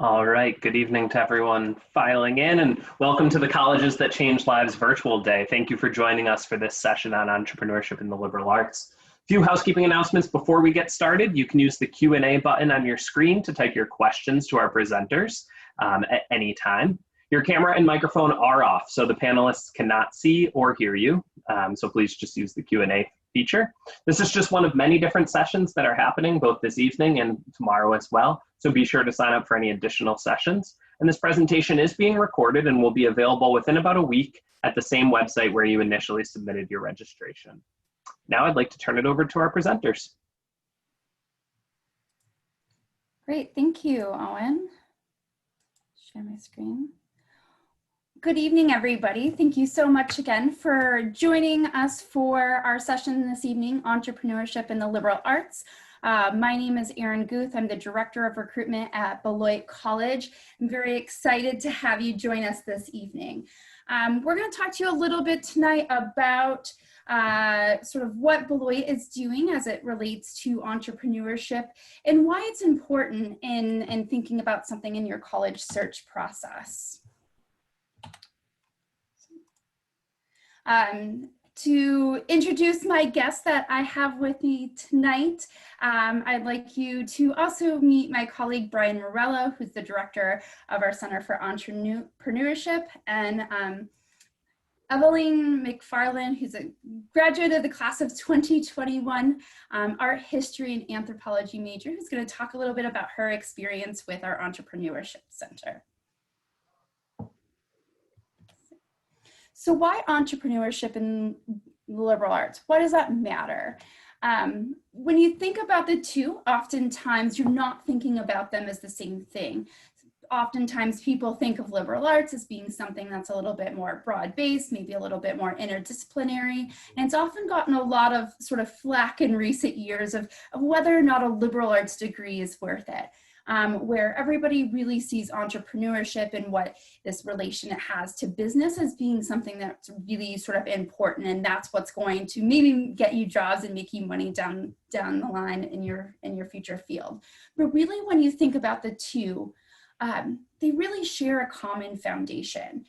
All right, good evening to everyone filing in, and welcome to the Colleges That Change Lives virtual day. Thank you for joining us for this session on entrepreneurship in the liberal arts. A few housekeeping announcements before we get started. You can use the Q&A button on your screen to type your questions to our presenters at any time. Your camera and microphone are off, so the panelists cannot see or hear you, so please just use the Q&A feature. This is just one of many different sessions that are happening both this evening and tomorrow as well. So be sure to sign up for any additional sessions. And this presentation is being recorded and will be available within about a week at the same website where you initially submitted your registration. Now I'd like to turn it over to our presenters. Great, thank you, Owen. Share my screen. Good evening, everybody. Thank you so much again for joining us for our session this evening, Entrepreneurship in the Liberal Arts. My name is Erin Guth. I'm the Director of Recruitment at Beloit College. I'm very excited to have you join us this evening. We're going to talk to you a little bit tonight about sort of what Beloit is doing as it relates to entrepreneurship and why it's important in thinking about something in your college search process. To introduce my guest that I have with me tonight, I'd like you to also meet my colleague Brian Morello, who's the director of our Center for Entrepreneurship, and Evelyn McFarland, who's a graduate of the class of 2021, art history and anthropology major, who's going to talk a little bit about her experience with our Entrepreneurship Center. So why entrepreneurship in liberal arts? Why does that matter? When you think about the two, oftentimes you're not thinking about them as the same thing. Oftentimes people think of liberal arts as being something that's a little bit more broad-based, maybe a little bit more interdisciplinary, and it's often gotten a lot of sort of flack in recent years of whether or not a liberal arts degree is worth it. Where everybody really sees entrepreneurship and what this relation it has to business as being something that's really sort of important, and that's what's going to maybe get you jobs and make you money down the line in your future field. But really, when you think about the two, they really share a common foundation.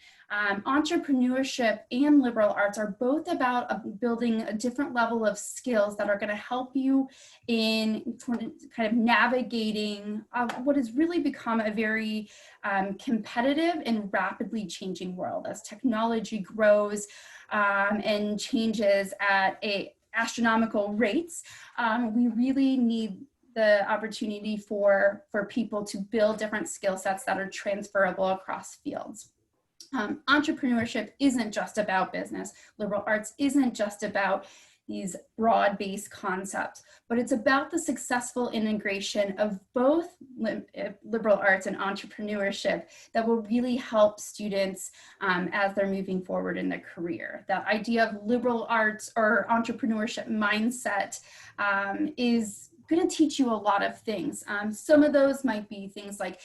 Entrepreneurship and liberal arts are both about building a different level of skills that are going to help you in kind of navigating what has really become a very competitive and rapidly changing world. As technology grows and changes at astronomical rates, we really need the opportunity for people to build different skill sets that are transferable across fields. Entrepreneurship isn't just about business. Liberal arts isn't just about these broad-based concepts, but it's about the successful integration of both liberal arts and entrepreneurship that will really help students as they're moving forward in their career. That idea of liberal arts or entrepreneurship mindset is going to teach you a lot of things. Some of those might be things like,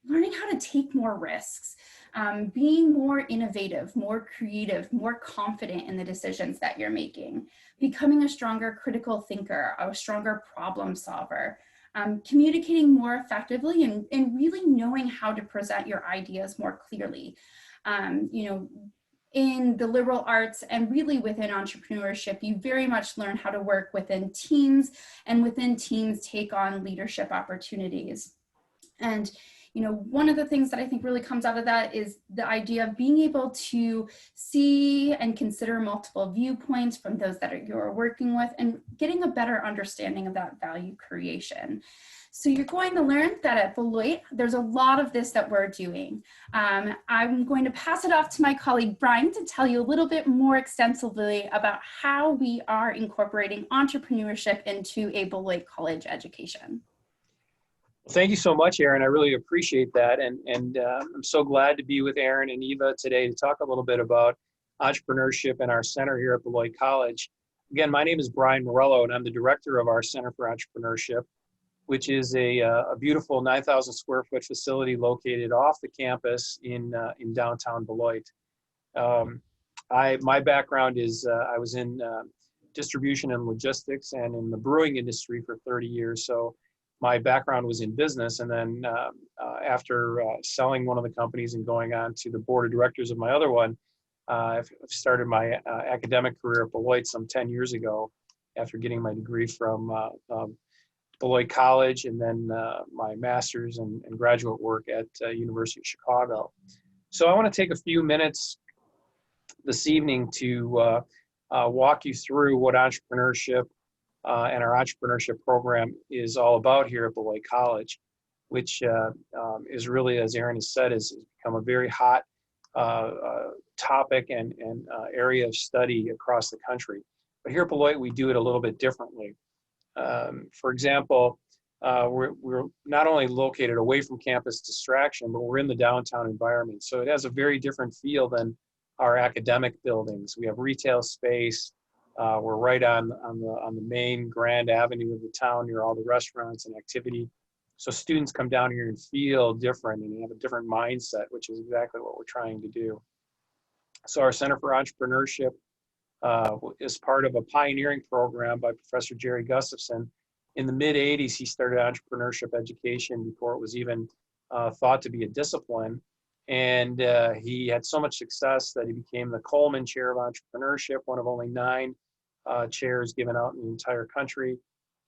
learning how to take more risks, being more innovative, more creative, more confident in the decisions that you're making, becoming a stronger critical thinker, a stronger problem solver, communicating more effectively and really knowing how to present your ideas more clearly. In the liberal arts and really within entrepreneurship, you very much learn how to work within teams, and within teams take on leadership opportunities. And one of the things that I think really comes out of that is the idea of being able to see and consider multiple viewpoints from those that you're working with and getting a better understanding of that value creation. So you're going to learn that at Beloit, there's a lot of this that we're doing. I'm going to pass it off to my colleague, Brian, to tell you a little bit more extensively about how we are incorporating entrepreneurship into a Beloit College education. Thank you so much, Erin. I really appreciate that. And I'm so glad to be with Erin and Eva today to talk a little bit about entrepreneurship in our center here at Beloit College. Again, my name is Brian Morello, and I'm the director of our Center for Entrepreneurship, which is a beautiful 9,000 square foot facility located off the campus in downtown Beloit. My background is I was in distribution and logistics and in the brewing industry for 30 years. So my background was in business, and then after selling one of the companies and going on to the board of directors of my other one, I've started my academic career at Beloit some 10 years ago after getting my degree from Beloit College, and then my master's and graduate work at University of Chicago. So I want to take a few minutes this evening to walk you through what entrepreneurship and our entrepreneurship program is all about here at Beloit College, which is really, as Aaron has said, has become a very hot topic and area of study across the country. But here at Beloit, we do it a little bit differently. For example, we're not only located away from campus distraction, but we're in the downtown environment. So it has a very different feel than our academic buildings. We have retail space. We're right on the main grand avenue of the town near all the restaurants and activity. So students come down here and feel different and have a different mindset, which is exactly what we're trying to do. So our Center for Entrepreneurship is part of a pioneering program by Professor Jerry Gustafson. In the mid-'80s, he started entrepreneurship education before it was even thought to be a discipline. And he had so much success that he became the Coleman Chair of Entrepreneurship, one of only 9 chairs given out in the entire country,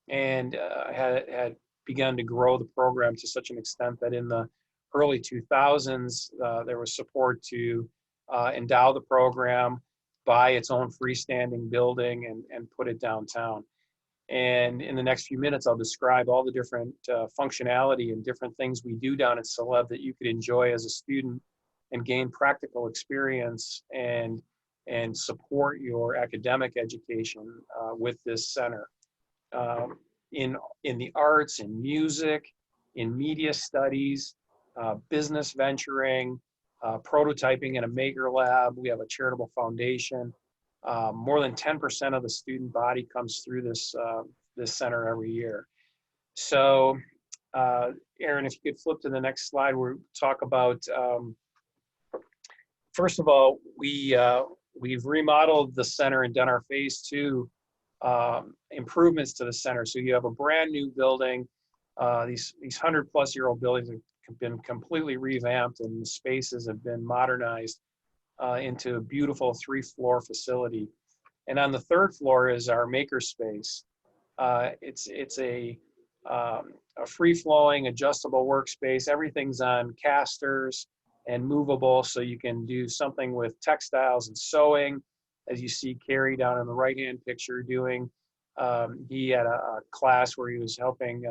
and had begun to grow the program to such an extent that in the early 2000s, there was support to endow the program, buy its own freestanding building, and put it downtown. And in the next few minutes, I'll describe all the different functionality and different things we do down at CELEB that you could enjoy as a student and gain practical experience and support your academic education with this center. In the arts, in music, in media studies, business venturing, prototyping in a maker lab. We have a charitable foundation. More than 10% of the student body comes through this center every year. So, Aaron, if you could flip to the next slide, we'll talk about, first of all, we've remodeled the center and done our phase 2 improvements to the center. So you have a brand new building. These 100-plus-year-old buildings have been completely revamped, and the spaces have been modernized into a beautiful 3-floor facility. And on the 3rd floor is our maker space. It's a free-flowing, adjustable workspace. Everything's on casters and movable, so you can do something with textiles and sewing, as you see Carrie down in the right-hand picture doing. He had a class where he was helping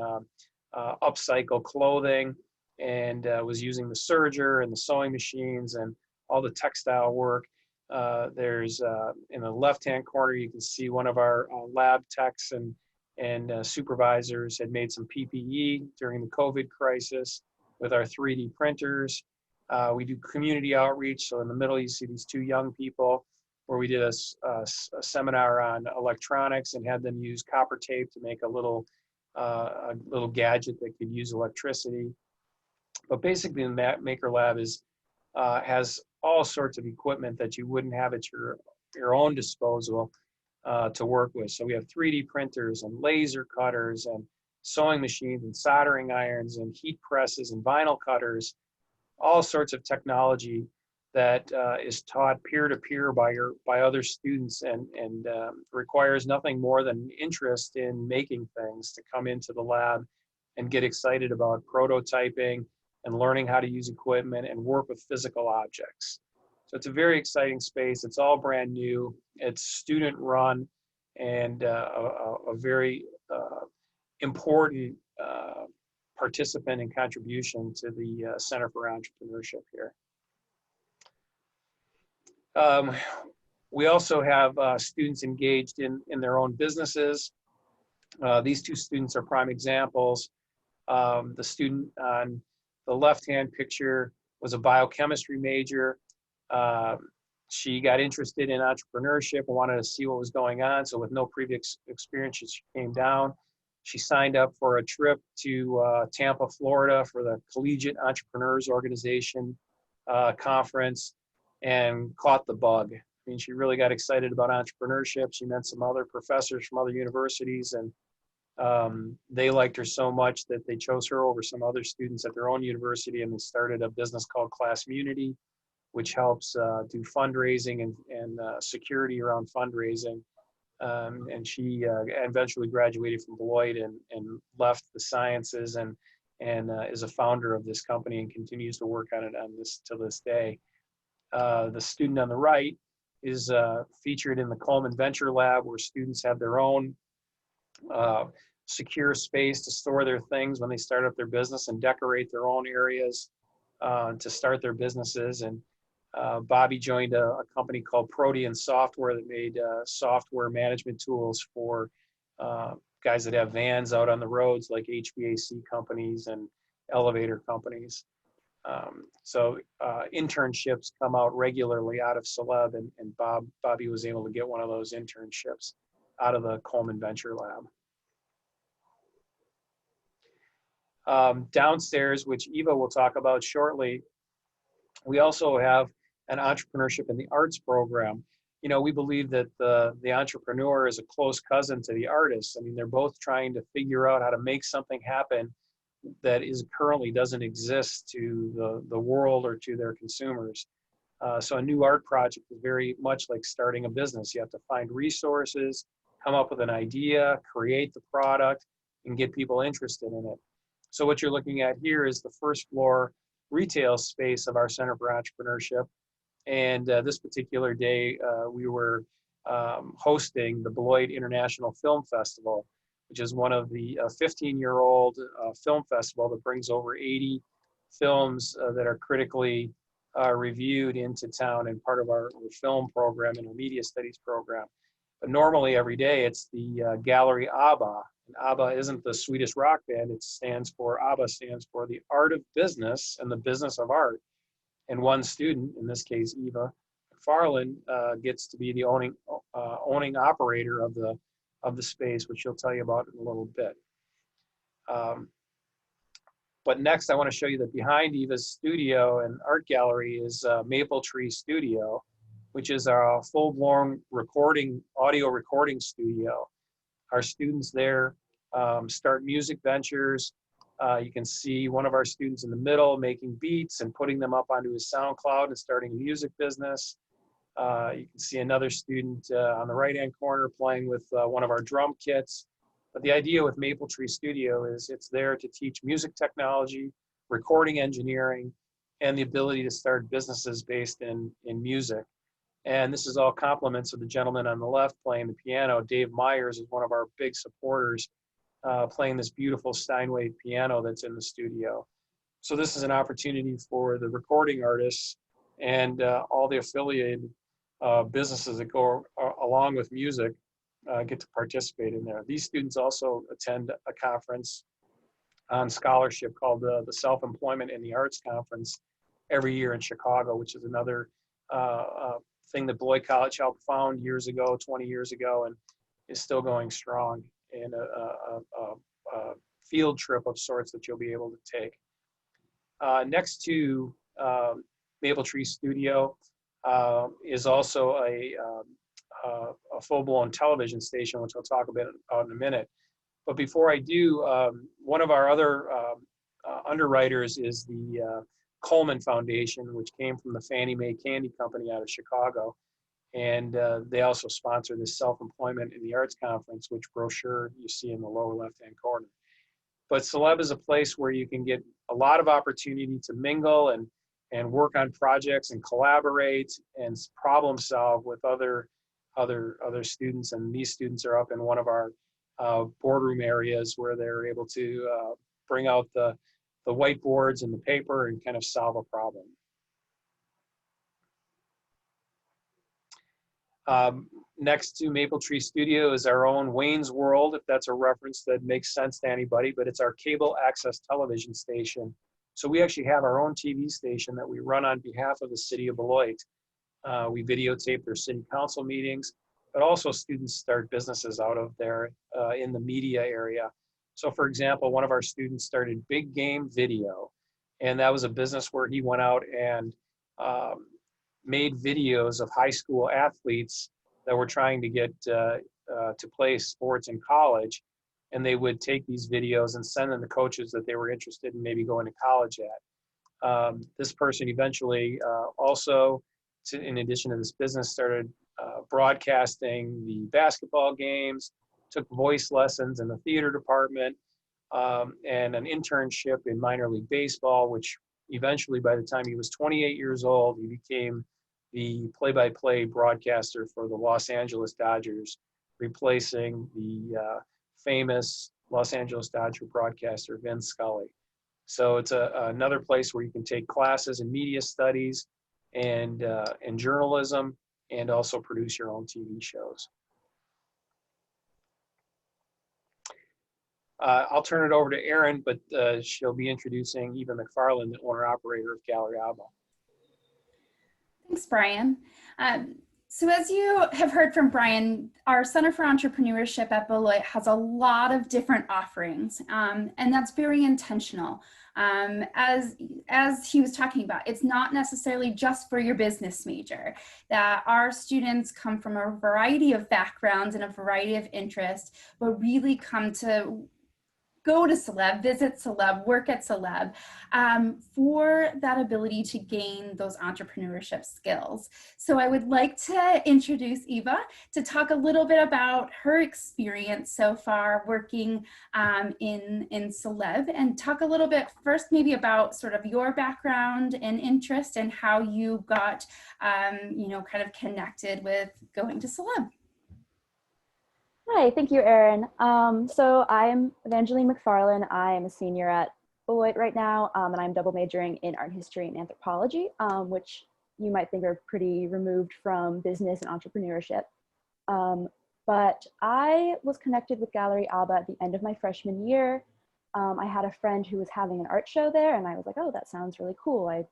upcycle clothing and was using the serger and the sewing machines and all the textile work. There's in the left-hand corner, you can see one of our lab techs and supervisors had made some PPE during the COVID crisis with our 3D printers. We do community outreach. So in the middle, you see these 2 young people where we did a seminar on electronics and had them use copper tape to make a little gadget that could use electricity. But basically, the Maker Lab has all sorts of equipment that you wouldn't have at your own disposal to work with. So we have 3D printers and laser cutters and sewing machines and soldering irons and heat presses and vinyl cutters, all sorts of technology that is taught peer-to-peer by other students and requires nothing more than interest in making things to come into the lab and get excited about prototyping and learning how to use equipment and work with physical objects. So it's a very exciting space. It's all brand new. It's student run and a very important participant and contribution to the Center for Entrepreneurship here. We also have students engaged in their own businesses. These 2 students are prime examples. The student on the left-hand picture was a biochemistry major. She got interested in entrepreneurship and wanted to see what was going on. So with no previous experience, she came down. She signed up for a trip to Tampa, Florida for the Collegiate Entrepreneurs Organization conference and caught the bug. I mean, she really got excited about entrepreneurship. She met some other professors from other universities and They liked her so much that they chose her over some other students at their own university, and they started a business called Classmunity, which helps do fundraising and security around fundraising. And she eventually graduated from Beloit and left the sciences and is a founder of this company and continues to work on it to this day. The student on the right is featured in the Coleman Venture Lab, where students have their own secure space to store their things when they start up their business and decorate their own areas to start their businesses. And Bobby joined a company called Protean Software that made software management tools for guys that have vans out on the roads, like HVAC companies and elevator companies. So internships come out regularly out of CELEB, and Bobby was able to get one of those internships out of the Coleman Venture Lab. Downstairs, which Eva will talk about shortly, we also have an entrepreneurship in the arts program. You know, we believe that the entrepreneur is a close cousin to the artist. I mean, they're both trying to figure out how to make something happen that currently doesn't exist to the world or to their consumers. So a new art project is very much like starting a business. You have to find resources, come up with an idea, create the product, and get people interested in it. So what you're looking at here is the first floor retail space of our Center for Entrepreneurship. And this particular day, we were hosting the Beloit International Film Festival, which is one of the 15-year-old film festival that brings over 80 films that are critically reviewed into town and part of our film program and our media studies program. But normally every day it's the Gallery ABBA. And ABBA isn't the Swedish rock band. ABBA stands for the art of business and the business of art. And one student, in this case Eva McFarland, gets to be the owning operator of the space, which she'll tell you about in a little bit. But next, I want to show you that behind Eva's studio and art gallery is Maple Tree Studio, which is our full-blown audio recording studio. Our students there start music ventures. You can see one of our students in the middle making beats and putting them up onto his SoundCloud and starting a music business. You can see another student on the right-hand corner playing with one of our drum kits. But the idea with Maple Tree Studio is it's there to teach music technology, recording engineering, and the ability to start businesses based in music. And this is all compliments of the gentleman on the left playing the piano. Dave Myers is one of our big supporters, playing this beautiful Steinway piano that's in the studio. So this is an opportunity for the recording artists and all the affiliated businesses that go along with music get to participate in there. These students also attend a conference on scholarship called the Self-Employment in the Arts Conference every year in Chicago, which is another thing that Beloit College helped found years ago, 20 years ago, and is still going strong, in a field trip of sorts that you'll be able to take. Next to Maple Tree Studio is also a full-blown television station, which I'll talk about in a minute. But before I do, one of our other underwriters is the Coleman Foundation, which came from the Fannie Mae Candy Company out of Chicago. And they also sponsor this Self-Employment in the Arts Conference, which brochure you see in the lower left-hand corner. But CELEB is a place where you can get a lot of opportunity to mingle and work on projects and collaborate and problem solve with other students. And these students are up in one of our boardroom areas where they're able to bring out the whiteboards and the paper and kind of solve a problem. Next to Maple Tree Studio is our own Wayne's World, if that's a reference that makes sense to anybody, but it's our cable access television station. So we actually have our own TV station that we run on behalf of the city of Beloit. We videotape their city council meetings, but also students start businesses out of there in the media area. So for example, one of our students started Big Game Video, and that was a business where he went out and made videos of high school athletes that were trying to get to play sports in college. and they would take these videos and send them to coaches that they were interested in maybe going to college at. This person eventually also, in addition to this business, started broadcasting the basketball games, took voice lessons in the theater department, and an internship in minor league baseball, which eventually, by the time he was 28 years old, he became the play-by-play broadcaster for the Los Angeles Dodgers, replacing the famous Los Angeles Dodger broadcaster, Vin Scully. So it's another place where you can take classes in media studies and journalism, and also produce your own TV shows. I'll turn it over to Erin, but she'll be introducing Eva McFarland, the owner-operator of Gallery ABBA. Thanks, Brian. So as you have heard from Brian, our Center for Entrepreneurship at Beloit has a lot of different offerings, and that's very intentional. As he was talking about, it's not necessarily just for your business major, that our students come from a variety of backgrounds and a variety of interests, but really come to go to CELEB, visit CELEB, work at CELEB, for that ability to gain those entrepreneurship skills. So I would like to introduce Eva to talk a little bit about her experience so far working in CELEB, and talk a little bit first maybe about sort of your background and interest and how you got, you know, kind of connected with going to CELEB. Hi, thank you, Erin. So I'm Evangeline McFarland. I'm a senior at Beloit right now, and I'm double majoring in art history and anthropology, which you might think are pretty removed from business and entrepreneurship. But I was connected with Gallery ABBA at the end of my freshman year. I had a friend who was having an art show there, and I was like, oh, that sounds really cool. I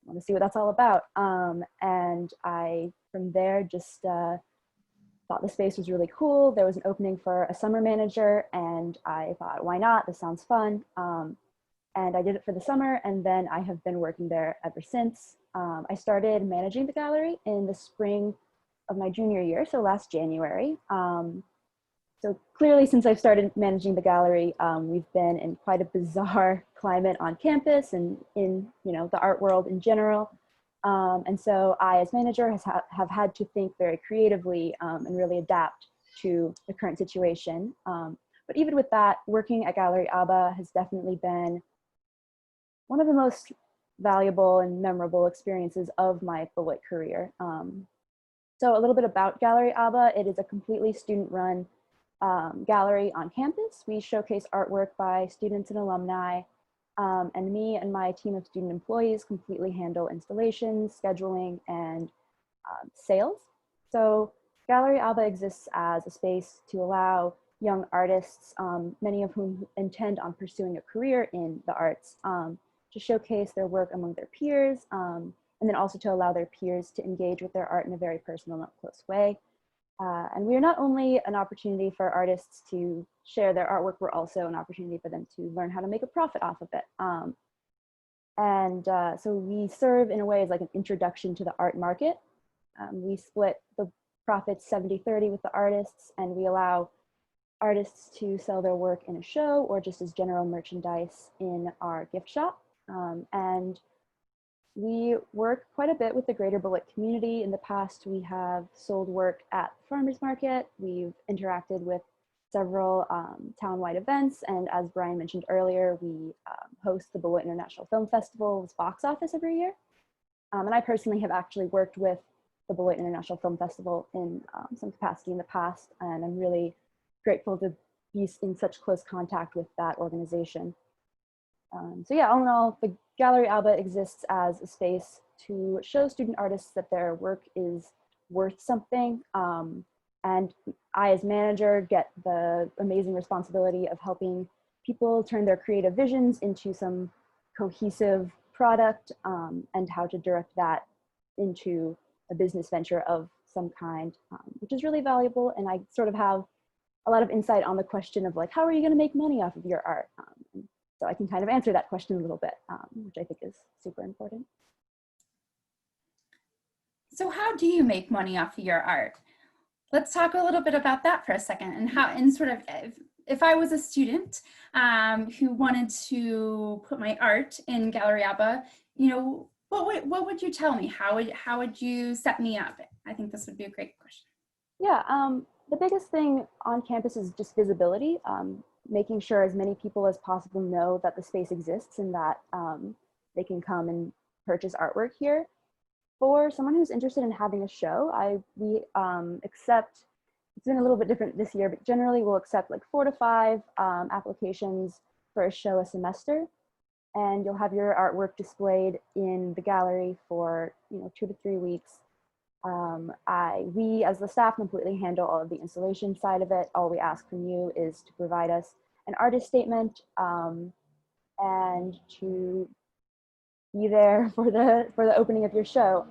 want to see what that's all about. And I, from there, just thought the space was really cool. There was an opening for a summer manager, and I thought, why not? This sounds fun. And I did it for the summer, and then I have been working there ever since. I started managing the gallery in the spring of my junior year, so last January. So clearly, since I've started managing the gallery, we've been in quite a bizarre climate on campus and in, you know, the art world in general. And so I, as manager, have had to think very creatively and really adapt to the current situation. But even with that, working at Gallery ABBA has definitely been one of the most valuable and memorable experiences of my Beloit career. So a little bit about Gallery ABBA. It is a completely student-run gallery on campus. We showcase artwork by students and alumni. And me and my team of student employees completely handle installations, scheduling, and sales. So Gallery ABBA exists as a space to allow young artists, many of whom intend on pursuing a career in the arts, to showcase their work among their peers, and then also to allow their peers to engage with their art in a very personal and up-close way. And we are not only an opportunity for artists to share their artwork, we're also an opportunity for them to learn how to make a profit off of it. So we serve in a way as like an introduction to the art market. We split the profits 70-30 with the artists, and we allow artists to sell their work in a show or just as general merchandise in our gift shop. And we work quite a bit with the greater Beloit community. In the past, we have sold work at the farmers market. We've interacted with several town-wide events. And as Brian mentioned earlier, we host the Beloit International Film Festival's box office every year. And I personally have actually worked with the Beloit International Film Festival in some capacity in the past. And I'm really grateful to be in such close contact with that organization. So yeah, all in all, the Gallery ABBA exists as a space to show student artists that their work is worth something. And I, as manager, get the amazing responsibility of helping people turn their creative visions into some cohesive product, and how to direct that into a business venture of some kind, which is really valuable. And I sort of have a lot of insight on the question of like, how are you going to make money off of your art? So I can kind of answer that question a little bit, which I think is super important. So how do you make money off of your art? Let's talk a little bit about that for a second, and how, and sort of if I was a student who wanted to put my art in Gallery ABBA, you know, what would you tell me? How would you set me up? I think this would be a great question. Yeah, the biggest thing on campus is just visibility, making sure as many people as possible know that the space exists and that they can come and purchase artwork here. For someone who's interested in having a show, we accept, it's been a little bit different this year, but generally we'll accept like 4 to 5 applications for a show a semester. And you'll have your artwork displayed in the gallery for 2 to 3 weeks. We as the staff completely handle all of the installation side of it. All we ask from you is to provide us an artist statement and to be there for the opening of your show.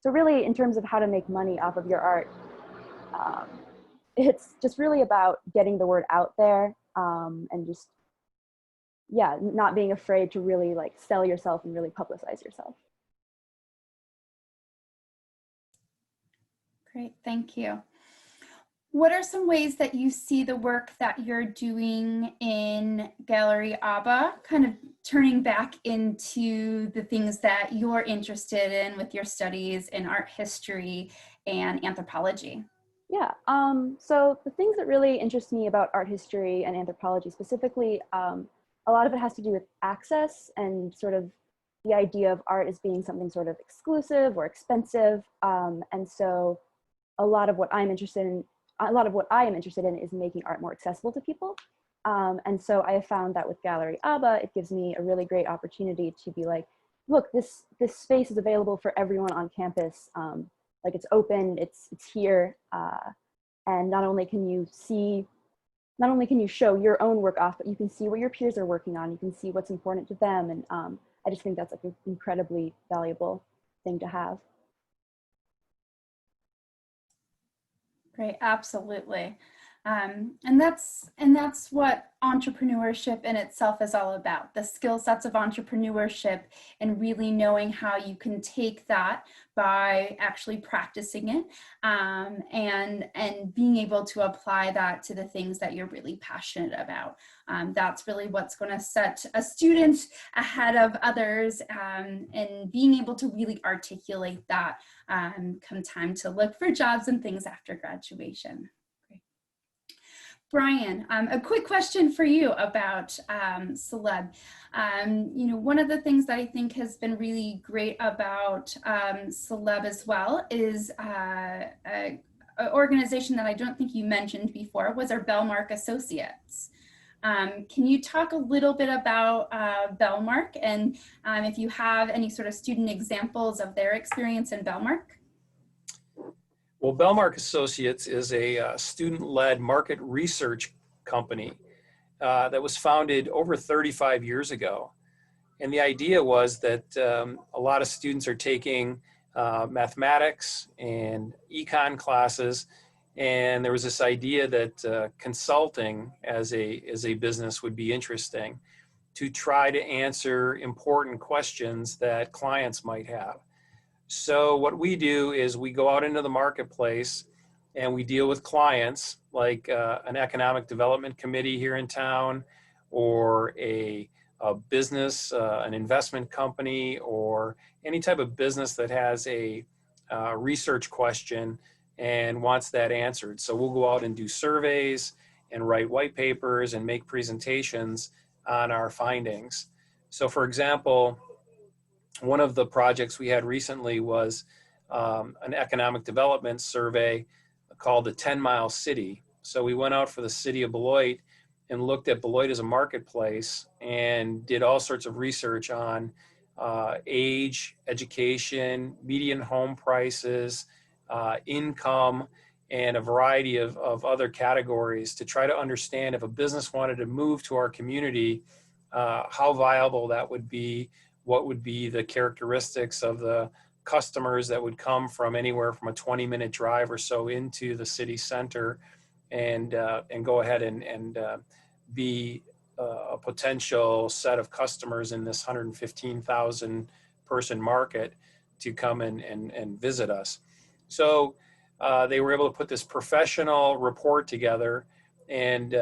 So really, in terms of how to make money off of your art, it's just really about getting the word out there and just, yeah, not being afraid to really like sell yourself and really publicize yourself. Great, thank you. What are some ways that you see the work that you're doing in Gallery ABBA kind of turning back into the things that you're interested in with your studies in art history and anthropology? Yeah, so the things that really interest me about art history and anthropology specifically, a lot of it has to do with access and sort of the idea of art as being something sort of exclusive or expensive. And so a lot of what I am interested in is making art more accessible to people. And so I have found that with Gallery ABBA, it gives me a really great opportunity to be like, look, this space is available for everyone on campus. Like it's open, it's here. And not only can you show your own work off, but you can see what your peers are working on. You can see what's important to them. And I just think that's like an incredibly valuable thing to have. Great, absolutely. And that's what entrepreneurship in itself is all about, the skill sets of entrepreneurship and really knowing how you can take that by actually practicing it and being able to apply that to the things that you're really passionate about. That's really what's going to set a student ahead of others and being able to really articulate that come time to look for jobs and things after graduation. Brian, a quick question for you about CELEB. One of the things that I think has been really great about CELEB as well is an organization that I don't think you mentioned before was our Bellmark Associates. Can you talk a little bit about Bellmark and if you have any sort of student examples of their experience in Bellmark? Well, Bellmark Associates is a student-led market research company that was founded over 35 years ago. And the idea was that a lot of students are taking mathematics and econ classes, and there was this idea that consulting as a business would be interesting to try to answer important questions that clients might have. So what we do is we go out into the marketplace and we deal with clients like an economic development committee here in town, or a business, an investment company, or any type of business that has a research question and wants that answered. So we'll go out and do surveys and write white papers and make presentations on our findings. So for example, one of the projects we had recently was an economic development survey called the 10-Mile City. So we went out for the city of Beloit and looked at Beloit as a marketplace and did all sorts of research on age, education, median home prices, income, and a variety of other categories to try to understand if a business wanted to move to our community, how viable that would be, what would be the characteristics of the customers that would come from anywhere from a 20-minute drive or so into the city center and go ahead and be a potential set of customers in this 115,000 person market to come and visit us. So they were able to put this professional report together and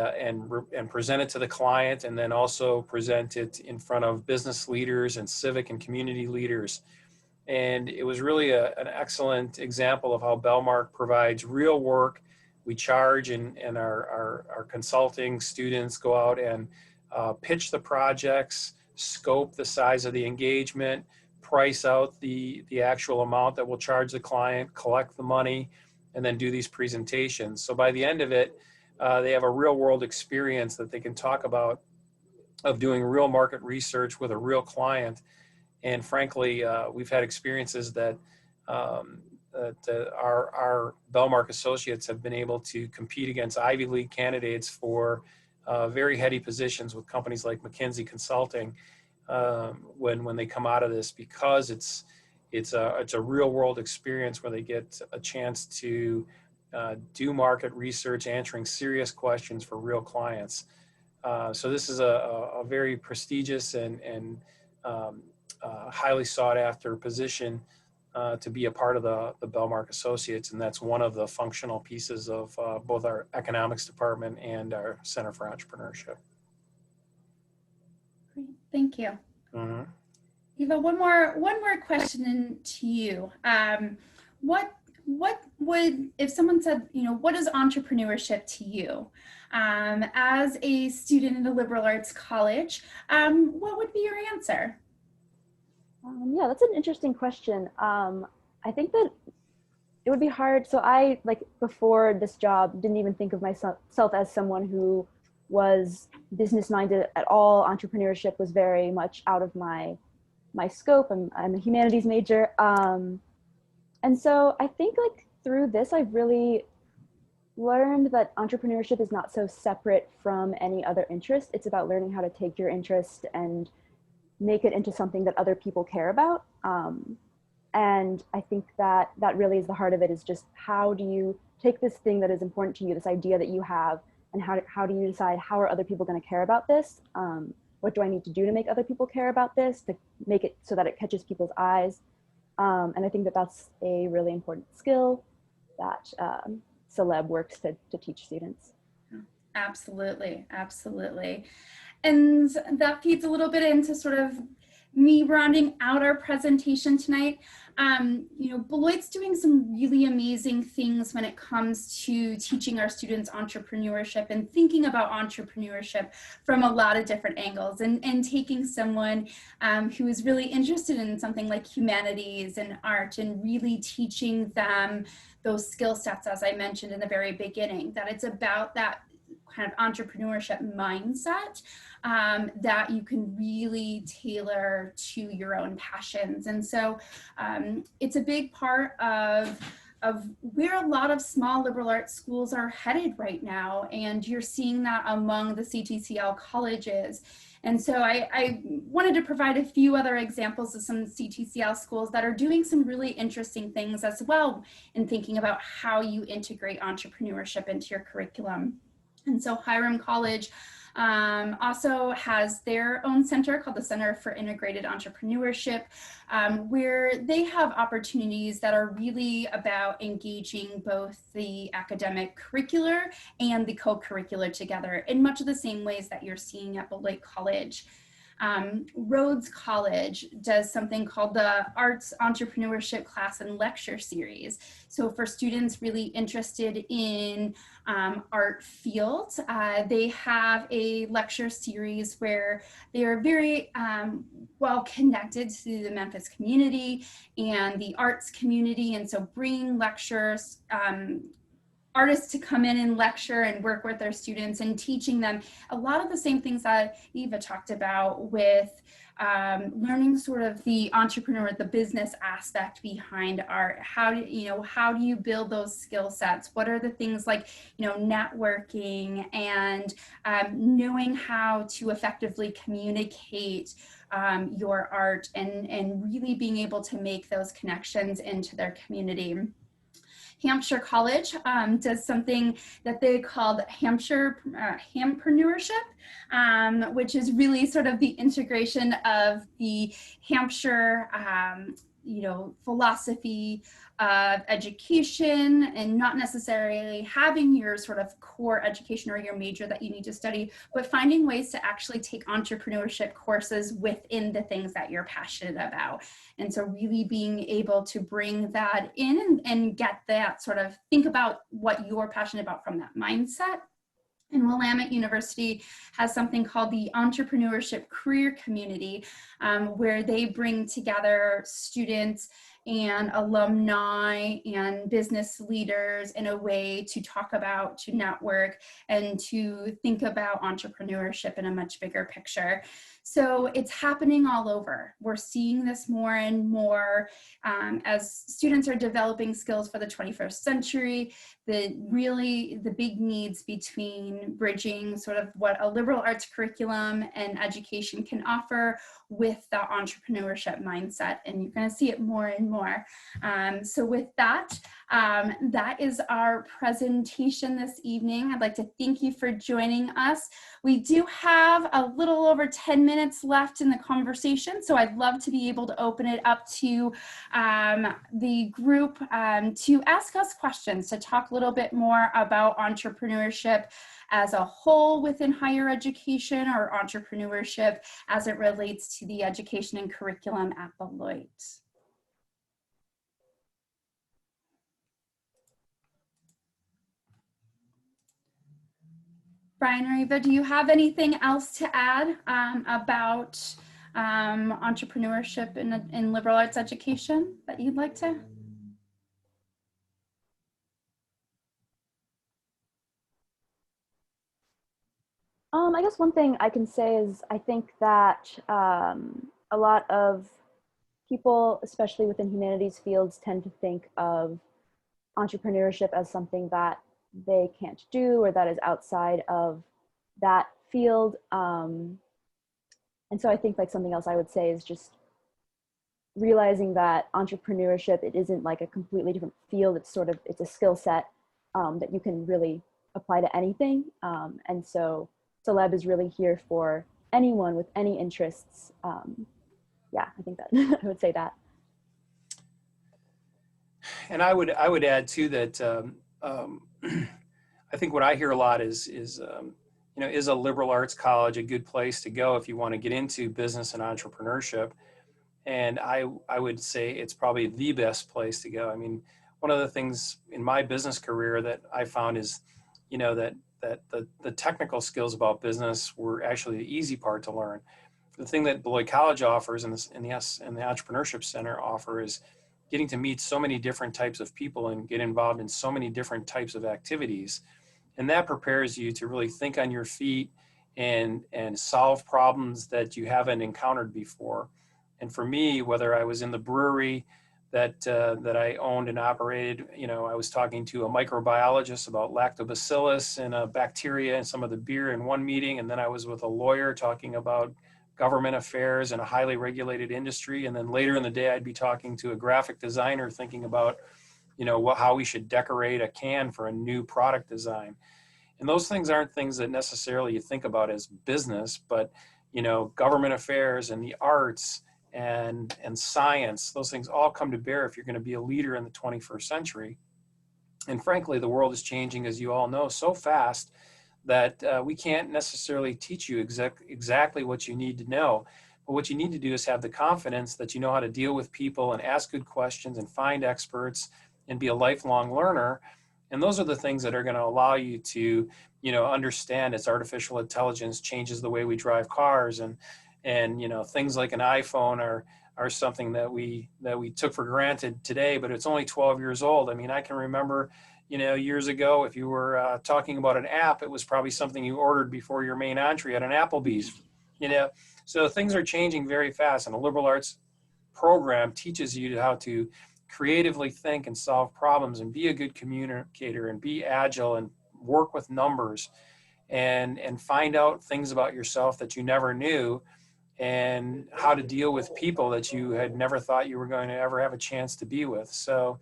present it to the client, and then also present it in front of business leaders and civic and community leaders. And it was really an excellent example of how Bellmark provides real work. We charge, and our consulting students go out and pitch the projects, scope the size of the engagement, price out the actual amount that we'll charge the client, collect the money, and then do these presentations. So by the end of it, they have a real world experience that they can talk about, of doing real market research with a real client. And frankly, we've had experiences that our Bellmark associates have been able to compete against Ivy League candidates for very heady positions with companies like McKinsey Consulting when they come out of this, because it's a real world experience where they get a chance to do market research, answering serious questions for real clients. So this is a very prestigious and highly sought after position to be a part of the Bellmark Associates, and that's one of the functional pieces of both our economics department and our Center for Entrepreneurship. Great. Thank you. Mm-hmm. Eva, one more question to you. What would, if someone said, what is entrepreneurship to you? As a student at a liberal arts college, what would be your answer? Yeah, that's an interesting question. I think that it would be hard. So I, before this job, didn't even think of myself as someone who was business minded at all. Entrepreneurship was very much out of my scope. I'm a humanities major. And so I think through this, I've really learned that entrepreneurship is not so separate from any other interest. It's about learning how to take your interest and make it into something that other people care about. And I think that really is the heart of it, is just how do you take this thing that is important to you, this idea that you have, and how do you decide how are other people going to care about this? What do I need to do to make other people care about this, to make it so that it catches people's eyes? And I think that that's a really important skill that CELEB works to teach students. Absolutely, absolutely. And that feeds a little bit into sort of me rounding out our presentation tonight. Beloit's doing some really amazing things when it comes to teaching our students entrepreneurship and thinking about entrepreneurship from a lot of different angles, and taking someone who is really interested in something like humanities and art and really teaching them those skill sets, as I mentioned in the very beginning, that it's about that kind of entrepreneurship mindset that you can really tailor to your own passions. And so it's a big part of where a lot of small liberal arts schools are headed right now. And you're seeing that among the CTCL colleges. And so I wanted to provide a few other examples of some CTCL schools that are doing some really interesting things as well in thinking about how you integrate entrepreneurship into your curriculum. And so Hiram College also has their own center called the Center for Integrated Entrepreneurship, where they have opportunities that are really about engaging both the academic curricular and the co-curricular together in much of the same ways that you're seeing at Beloit College. Rhodes College does something called the Arts Entrepreneurship Class and Lecture Series. So for students really interested in art fields, they have a lecture series where they are very well connected to the Memphis community and the arts community. And so bringing lectures, artists to come in and lecture and work with their students and teaching them a lot of the same things that Eva talked about with learning sort of the entrepreneur, the business aspect behind art. How do you build those skill sets? What are the things like, networking and knowing how to effectively communicate your art and really being able to make those connections into their community. Hampshire College does something that they called Hampshire Hampreneurship, which is really sort of the integration of the Hampshire philosophy of education, and not necessarily having your sort of core education or your major that you need to study, but finding ways to actually take entrepreneurship courses within the things that you're passionate about. And so really being able to bring that in and get that sort of, think about what you're passionate about from that mindset. And Willamette University has something called the Entrepreneurship Career Community, where they bring together students and alumni and business leaders in a way to talk about, to network, and to think about entrepreneurship in a much bigger picture. So it's happening all over. We're seeing this more and more as students are developing skills for the 21st century. The big needs between bridging sort of what a liberal arts curriculum and education can offer with the entrepreneurship mindset, and you're going to see it more and more. So with that, that is our presentation this evening. I'd like to thank you for joining us. We do have a little over 10 minutes left in the conversation, so I'd love to be able to open it up to the group to ask us questions, to talk a little bit more about entrepreneurship as a whole within higher education, or entrepreneurship as it relates to the education and curriculum at Beloit. Brian or Eva, do you have anything else to add about entrepreneurship in liberal arts education that you'd like to? I guess one thing I can say is I think that a lot of people, especially within humanities fields, tend to think of entrepreneurship as something that they can't do or that is outside of that field. And so I think like something else I would say is just realizing that entrepreneurship, it isn't like a completely different field. It's sort of, it's a skill set that you can really apply to anything. And so CELEB is really here for anyone with any interests. Yeah, I think that I would say that. And I would add too that I think what I hear a lot is is a liberal arts college a good place to go if you want to get into business and entrepreneurship? And I would say it's probably the best place to go. I mean, one of the things in my business career that I found is, that the technical skills about business were actually the easy part to learn. The thing that Beloit College offers and the Entrepreneurship Center offer is getting to meet so many different types of people and get involved in so many different types of activities. And that prepares you to really think on your feet and solve problems that you haven't encountered before. And for me, whether I was in the brewery that I owned and operated, I was talking to a microbiologist about lactobacillus and a bacteria in some of the beer in one meeting, and then I was with a lawyer talking about government affairs in a highly regulated industry, and then later in the day I'd be talking to a graphic designer thinking about how we should decorate a can for a new product design. And those things aren't things that necessarily you think about as business, but government affairs and the arts and science, those things all come to bear if you're going to be a leader in the 21st century. And frankly, the world is changing, as you all know, so fast that we can't necessarily teach you exactly what you need to know. But what you need to do is have the confidence that you know how to deal with people and ask good questions and find experts and be a lifelong learner. And those are the things that are going to allow you to, understand as artificial intelligence changes the way we drive cars, and things like an iPhone are something that we took for granted today, but it's only 12 years old. I mean, I can remember, years ago, if you were talking about an app, it was probably something you ordered before your main entree at an Applebee's, So things are changing very fast, and a liberal arts program teaches you how to creatively think and solve problems and be a good communicator and be agile and work with numbers and find out things about yourself that you never knew, and how to deal with people that you had never thought you were going to ever have a chance to be with. So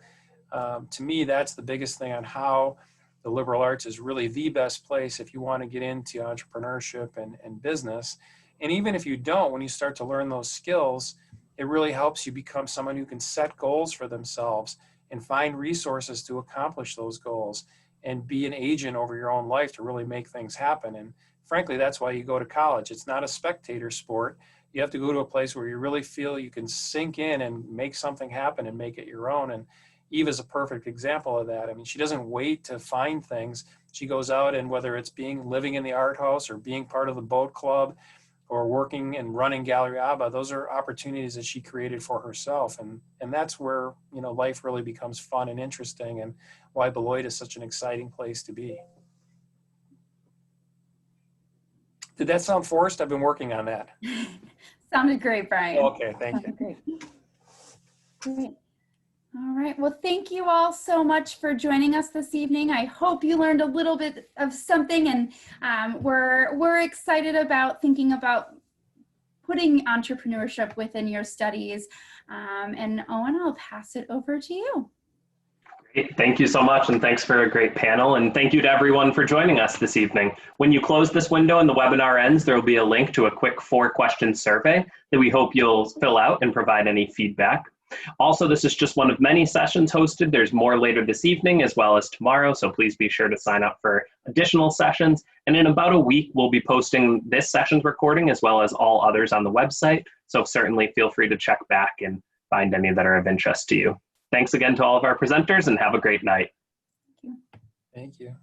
to me, that's the biggest thing on how the liberal arts is really the best place if you want to get into entrepreneurship and business. And even if you don't, when you start to learn those skills, it really helps you become someone who can set goals for themselves and find resources to accomplish those goals and be an agent over your own life to really make things happen. And frankly, that's why you go to college. It's not a spectator sport. You have to go to a place where you really feel you can sink in and make something happen and make it your own. And Eva's a perfect example of that. I mean, she doesn't wait to find things. She goes out, and whether it's living in the art house or being part of the boat club or working and running Gallery ABBA, those are opportunities that she created for herself. And that's where, life really becomes fun and interesting, and why Beloit is such an exciting place to be. Did that sound forced? I've been working on that. Sounded great, Brian. Okay, thank you. Great. Great. All right. Well, thank you all so much for joining us this evening. I hope you learned a little bit of something, and we're excited about thinking about putting entrepreneurship within your studies. And Owen, I'll pass it over to you. Great. Thank you so much, and thanks for a great panel, and thank you to everyone for joining us this evening. When you close this window and the webinar ends, there will be a link to a quick 4-question survey that we hope you'll fill out and provide any feedback. Also, this is just one of many sessions hosted. There's more later this evening as well as tomorrow, so please be sure to sign up for additional sessions. And in about a week, we'll be posting this session's recording as well as all others on the website, so certainly feel free to check back and find any that are of interest to you. Thanks again to all of our presenters, and have a great night. Thank you.